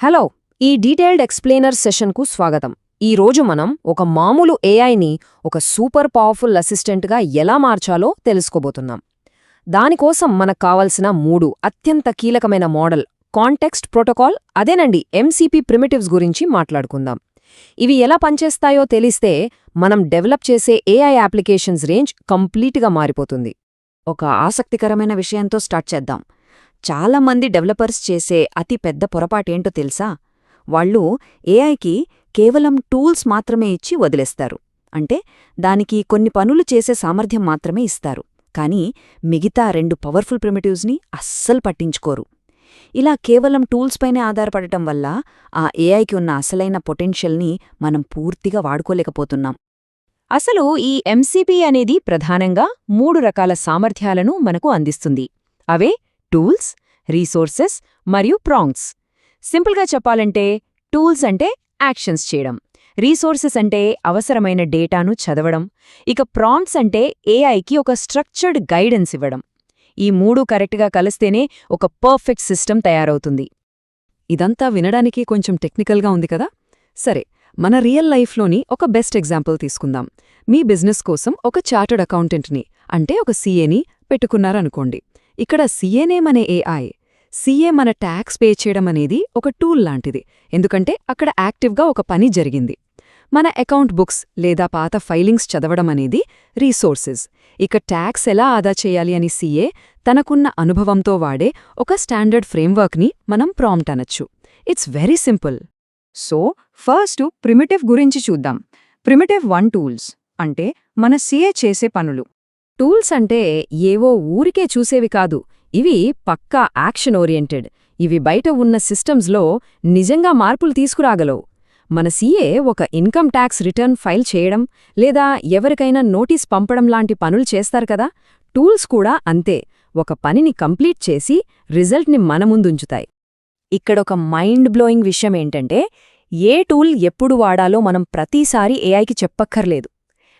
Hello, ఈ detailed explainer సెషన్కు స్వాగతం. ఈరోజు మనం ఒక మామూలు ఏఐని ఒక సూపర్ పవర్ఫుల్ అసిస్టెంట్గా ఎలా మార్చాలో తెలుసుకోబోతున్నాం. దానికోసం మనకు కావలసిన 3 అత్యంత కీలకమైన మోడల్ కాంటెక్స్ట్ ప్రోటోకాల్, అదేనండి ఎంసీపీ ప్రిమిటివ్స్ గురించి మాట్లాడుకుందాం. ఇవి ఎలా పనిచేస్తాయో తెలిస్తే మనం డెవలప్ చేసే ఏఐ అప్లికేషన్స్ రేంజ్ కంప్లీట్గా మారిపోతుంది. ఒక ఆసక్తికరమైన విషయంతో స్టార్ట్ చేద్దాం. చాలామంది డెవలపర్స్ చేసే అతి పెద్ద పొరపాటేంటో తెలుసా? వాళ్ళు ఏఐకి కేవలం టూల్స్ మాత్రమే ఇచ్చి వదిలేస్తారు. అంటే దానికి కొన్ని పనులు చేసే సామర్థ్యం మాత్రమే ఇస్తారు, కానీ మిగతా 2 పవర్ఫుల్ ప్రిమిటివ్స్ని అస్సలు పట్టించుకోరు. ఇలా కేవలం టూల్స్పైనే ఆధారపడటం వల్ల ఆ ఏఐకి ఉన్న అసలైన పొటెన్షియల్ని మనం పూర్తిగా వాడుకోలేకపోతున్నాం. అసలు ఈ ఎంసీపీ అనేది ప్రధానంగా 3 రకాల సామర్థ్యాలను మనకు అందిస్తుంది. అవే టూల్స్, రీసోర్సెస్ మరియు ప్రాంప్ట్స్. సింపుల్గా చెప్పాలంటే టూల్స్ అంటే యాక్షన్స్ చేయడం, రీసోర్సెస్ అంటే అవసరమైన డేటాను చదవడం, ఇక ప్రాంప్ట్స్ అంటే ఏఐకి ఒక స్ట్రక్చర్డ్ గైడెన్స్ ఇవ్వడం. ఈ 3 కరెక్ట్గా కలిస్తేనే ఒక పర్ఫెక్ట్ సిస్టమ్ తయారవుతుంది. ఇదంతా వినడానికి కొంచెం టెక్నికల్గా ఉంది కదా? సరే, మన రియల్ లైఫ్లోని ఒక బెస్ట్ ఎగ్జాంపుల్ తీసుకుందాం. మీ బిజినెస్ కోసం ఒక చార్టర్డ్ అకౌంటెంట్ని, అంటే ఒక సీఏని పెట్టుకున్నారనుకోండి. ఇక్కడ సీఏనేమనే ఏఐ, సీఏ మన ట్యాక్స్ పే చేయడం అనేది ఒక టూల్ లాంటిది, ఎందుకంటే అక్కడ యాక్టివ్గా ఒక పని జరిగింది. మన అకౌంట్ బుక్స్ లేదా పాత ఫైలింగ్స్ చదవడం అనేది రీసోర్సెస్. ఇక ట్యాక్స్ ఎలా ఆదా చేయాలి అని సీఏ తనకున్న అనుభవంతో వాడే ఒక స్టాండర్డ్ ఫ్రేమ్వర్క్ని మనం ప్రాంప్ట్ అనొచ్చు. It's very simple. So first primitive గురించి చూద్దాం. ప్రిమిటివ్ 1 టూల్స్ అంటే మన సీఏ చేసే పనులు. టూల్స్ అంటే ఏవో ఊరికే చూసేవి కాదు, ఇవి పక్కా యాక్షన్ ఓరియంటెడ్. ఇవి బయట ఉన్న సిస్టమ్స్లో నిజంగా మార్పులు తీసుకురాగలవు. మన సీఏ ఒక ఇన్కమ్ ట్యాక్స్ రిటర్న్ ఫైల్ చేయడం లేదా ఎవరికైనా నోటీస్ పంపడం లాంటి పనులు చేస్తారు కదా, టూల్స్ కూడా అంతే. ఒక పనిని కంప్లీట్ చేసి రిజల్ట్ని మన ముందుంచుతాయి. ఇక్కడొక మైండ్ బ్లోయింగ్ విషయం ఏంటంటే, ఏ టూల్ ఎప్పుడు వాడాలో మనం ప్రతిసారి ఏఐకి చెప్పక్కర్లేదు.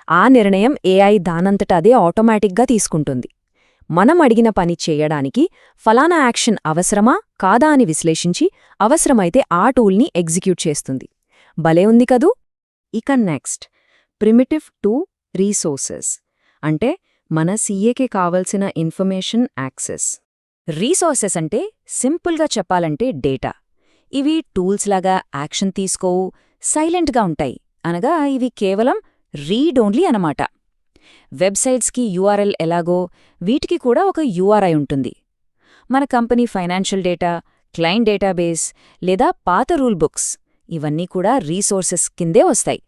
ఆ నిర్ణయం ఏఐ దానంతట అదే ఆటోమేటిక్గా తీసుకుంటుంది. మనం అడిగిన పని చేయడానికి ఫలానా యాక్షన్ అవసరమా కాదా అని విశ్లేషించి అవసరమైతే ఆ టూల్ని ఎగ్జిక్యూట్ చేస్తుంది. భలే ఉంది కదూ! ఇక నెక్స్ట్ ప్రిమిటివ్ 2 రీసోర్సెస్ అంటే మన సీఏకి కావలసిన ఇన్ఫర్మేషన్ యాక్సెస్. రీసోర్సెస్ అంటే సింపుల్గా చెప్పాలంటే డేటా. ఇవి టూల్స్లాగా యాక్షన్ తీసుకోవు, సైలెంట్గా ఉంటాయి. అనగా ఇవి కేవలం రీడ్ ఓన్లీ అనమాట. వెబ్సైట్స్కి యూఆర్ఎల్ ఎలాగో వీటికి కూడా ఒక యూఆర్ఐ ఉంటుంది. మన company financial data, client database లేదా పాత రూల్ బుక్స్ ఇవన్నీ కూడా రీసోర్సెస్ కిందే వస్తాయి.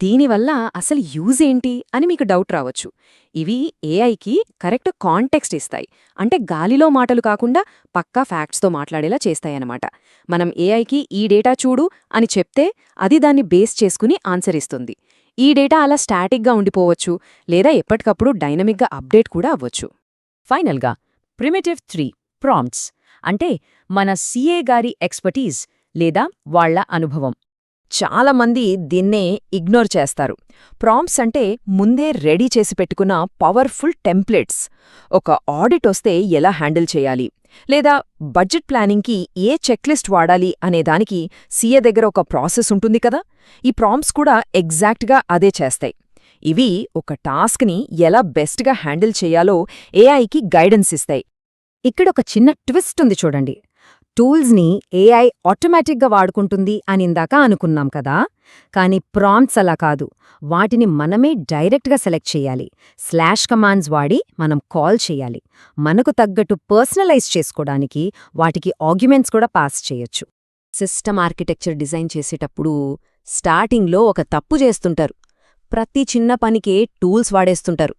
దీనివల్ల అసలు యూజ్ ఏంటి అని మీకు డౌట్ రావచ్చు. ఇవి ఏఐకి కరెక్ట్ కాంటెక్స్ట్ ఇస్తాయి, అంటే గాలిలో మాటలు కాకుండా పక్కా ఫ్యాక్ట్స్తో మాట్లాడేలా చేస్తాయన్నమాట. మనం ఏఐకి ఈ డేటా చూడు అని చెప్తే అది దాన్ని బేస్ చేసుకుని ఆన్సర్ ఇస్తుంది. ఈ డేటా అలా స్టాటిక్గా ఉండిపోవచ్చు, లేదా ఎప్పటికప్పుడు డైనమిక్గా అప్డేట్ కూడా అవ్వచ్చు. ఫైనల్గా ప్రిమిటివ్ 3 ప్రాంప్ట్స్ అంటే మన సీఏ గారి ఎక్స్పర్టీజ్ లేదా వాళ్ల అనుభవం. చాలామంది దీన్నే ఇగ్నోర్ చేస్తారు. ప్రాంప్ట్స్ అంటే ముందే రెడీ చేసి పెట్టుకున్న పవర్ఫుల్ టెంప్లెట్స్. ఒక ఆడిట్ వస్తే ఎలా హ్యాండిల్ చేయాలి, లేదా బడ్జెట్ ప్లానింగ్కి ఏ చెక్లిస్ట్ వాడాలి అనేదానికి సీఏ దగ్గర ఒక ప్రాసెస్ ఉంటుంది కదా. ఈ ప్రాంప్ట్స్ కూడా ఎగ్జాక్ట్గా అదే చేస్తాయి. ఇవి ఒక టాస్క్ని ఎలా బెస్ట్గా హ్యాండిల్ చేయాలో ఏఐకి గైడెన్స్ ఇస్తాయి. ఇక్కడొక చిన్న ట్విస్ట్ ఉంది చూడండి. టూల్స్ని ఏఐ ఆటోమేటిక్గా వాడుకుంటుంది అని ఇందాక అనుకున్నాం కదా, కానీ ప్రాంప్ట్స్ అలా కాదు. వాటిని మనమే డైరెక్ట్గా సెలెక్ట్ చేయాలి. స్లాష్ కమాండ్స్ వాడి మనం కాల్ చేయాలి. మనకు తగ్గట్టు పర్సనలైజ్ చేసుకోవడానికి వాటికి ఆర్గ్యుమెంట్స్ కూడా పాస్ చేయొచ్చు. సిస్టమ్ ఆర్కిటెక్చర్ డిజైన్ చేసేటప్పుడు స్టార్టింగ్లో ఒక తప్పు చేస్తుంటారు. ప్రతి చిన్న పనికే టూల్స్ వాడేస్తుంటారు.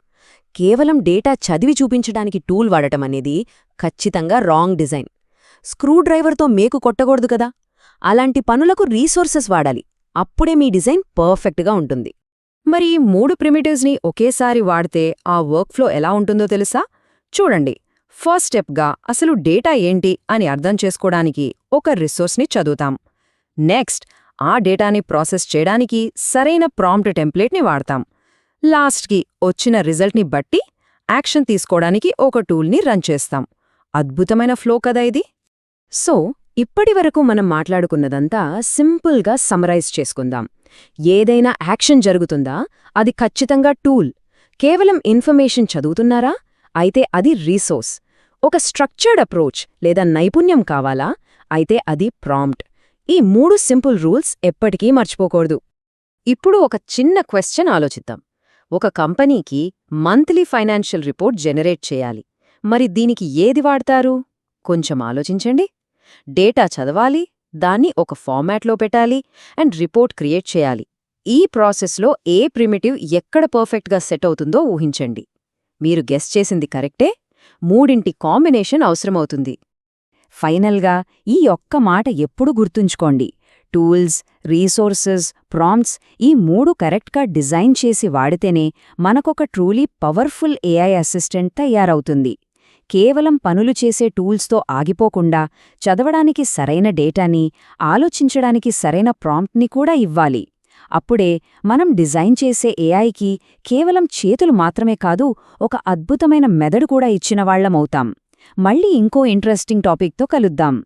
కేవలం డేటా చదివి చూపించడానికి టూల్ వాడటం అనేది ఖచ్చితంగా రాంగ్ డిజైన్. స్క్రూ డ్రైవర్తో మేకు కొట్టకూడదు కదా. అలాంటి పనులకు రీసోర్సెస్ వాడాలి. అప్పుడే మీ డిజైన్ పర్ఫెక్ట్గా ఉంటుంది. మరి ఈ 3 ప్రిమిటివ్స్ని ఒకేసారి వాడితే ఆ వర్క్ఫ్లో ఎలా ఉంటుందో తెలుసా? చూడండి. ఫస్ట్ స్టెప్గా అసలు డేటా ఏంటి అని అర్థం చేసుకోవడానికి ఒక రిసోర్స్ని చదువుతాం. నెక్స్ట్ ఆ డేటాని ప్రాసెస్ చేయడానికి సరైన ప్రాంప్ట్ టెంప్లేట్ని వాడతాం. లాస్ట్కి వచ్చిన రిజల్ట్ని బట్టి యాక్షన్ తీసుకోవడానికి ఒక టూల్ని రన్ చేస్తాం. అద్భుతమైన ఫ్లో కదా ఇది. సో ఇప్పటివరకు మనం మాట్లాడుకున్నదంతా సింపుల్గా సమరైజ్ చేసుకుందాం. ఏదైనా యాక్షన్ జరుగుతుందా? అది ఖచ్చితంగా టూల్. కేవలం ఇన్ఫర్మేషన్ చదువుతున్నారా? అయితే అది రీసోర్స్. ఒక స్ట్రక్చర్డ్ అప్రోచ్ లేదా నైపుణ్యం కావాలా? అయితే అది ప్రాంప్ట్. ఈ 3 సింపుల్ రూల్స్ ఎప్పటికీ మర్చిపోకూడదు. ఇప్పుడు ఒక చిన్న క్వెశ్చన్ ఆలోచిద్దాం. ఒక కంపెనీకి మంత్లీ ఫైనాన్షియల్ రిపోర్ట్ జనరేట్ చేయాలి. మరి దీనికి ఏది వాడతారు? కొంచెం ఆలోచించండి. డేటా చదవాలి, దాన్ని ఒక ఫార్మాట్లో పెట్టాలి, అండ్ రిపోర్ట్ క్రియేట్ చేయాలి. ఈ ప్రాసెస్లో ఏ ప్రిమిటివ్ ఎక్కడ పర్ఫెక్ట్గా సెట్ అవుతుందో ఊహించండి. మీరు గెస్ చేసింది కరెక్టే. 3 కాంబినేషన్ అవసరమవుతుంది. ఫైనల్గా ఈ ఒక్క మాట ఎప్పుడు గుర్తుంచుకోండి. టూల్స్, రీసోర్సెస్, ప్రాంప్ట్స్ ఈ 3 కరెక్ట్గా డిజైన్ చేసి వాడితేనే మనకొక ట్రూలీ పవర్ఫుల్ ఏఐ అసిస్టెంట్ తయారవుతుంది. కేవలం పనులు చేసే టూల్స్తో ఆగిపోకుండా చదవడానికి సరైన డేటాని, ఆలోచించడానికి సరైన ప్రాంప్ట్ని కూడా ఇవ్వాలి. అప్పుడే మనం డిజైన్ చేసే ఏఐకి కేవలం చేతులు మాత్రమే కాదు, ఒక అద్భుతమైన మెదడు కూడా ఇచ్చినవాళ్లమవుతాం. మళ్ళీ ఇంకో ఇంట్రెస్టింగ్ టాపిక్తో కలుద్దాం.